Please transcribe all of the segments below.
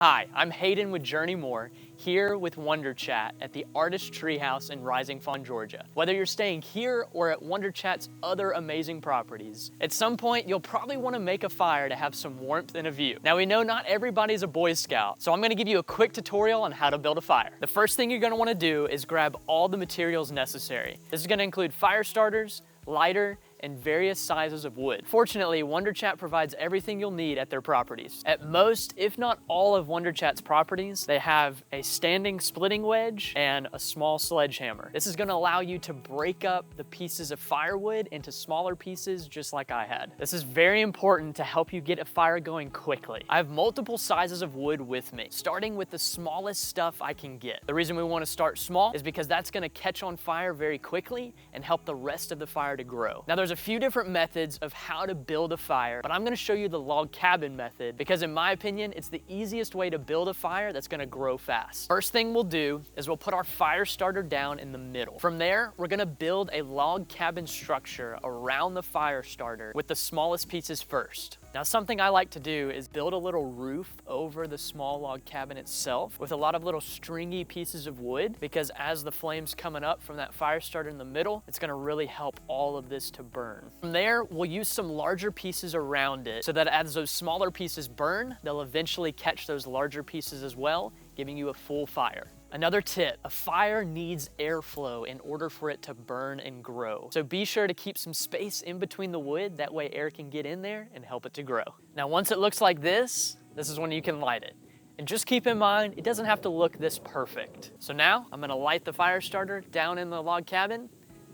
Hi, I'm Hayden with Journey More, here with Wonder Chat at the Artist Treehouse in Rising Fawn, Georgia. Whether you're staying here or at Wonder Chat's other amazing properties, at some point you'll probably want to make a fire to have some warmth and a view. Now we know not everybody's a Boy Scout, so I'm going to give you a quick tutorial on how to build a fire. The first thing you're going to want to do is grab all the materials necessary. This is going to include fire starters, lighter, and various sizes of wood. Fortunately, Wonder Chat provides everything you'll need at their properties. At most, if not all of Wonder Chat's properties, they have a standing splitting wedge and a small sledgehammer. This is gonna allow you to break up the pieces of firewood into smaller pieces just like I had. This is very important to help you get a fire going quickly. I have multiple sizes of wood with me, starting with the smallest stuff I can get. The reason we wanna start small is because that's gonna catch on fire very quickly and help the rest of the fire to grow. Now there's a few different methods of how to build a fire, but I'm gonna show you the log cabin method because in my opinion, it's the easiest way to build a fire that's gonna grow fast. First thing we'll do is we'll put our fire starter down in the middle. From there, we're gonna build a log cabin structure around the fire starter with the smallest pieces first. Now something I like to do is build a little roof over the small log cabin itself with a lot of little stringy pieces of wood because as the flame's coming up from that fire starter in the middle, it's gonna really help all of this to burn. From there, we'll use some larger pieces around it so that as those smaller pieces burn, they'll eventually catch those larger pieces as well, giving you a full fire. Another tip, a fire needs airflow in order for it to burn and grow. So be sure to keep some space in between the wood, that way air can get in there and help it to grow. Now once it looks like this is when you can light it. And just keep in mind, it doesn't have to look this perfect. So now I'm gonna light the fire starter down in the log cabin.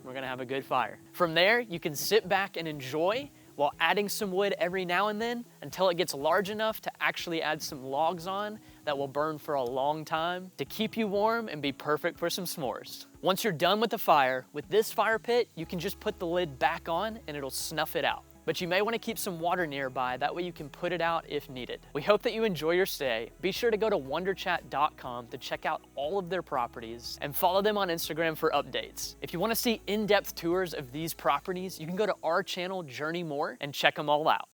We're gonna have a good fire. From there, you can sit back and enjoy while adding some wood every now and then until it gets large enough to actually add some logs on that will burn for a long time to keep you warm and be perfect for some s'mores. Once you're done with the fire, with this fire pit, you can just put the lid back on and it'll snuff it out. But you may want to keep some water nearby, that way you can put it out if needed. We hope that you enjoy your stay. Be sure to go to wonderchat.com to check out all of their properties and follow them on Instagram for updates. If you want to see in-depth tours of these properties, you can go to our channel, Journey More, and check them all out.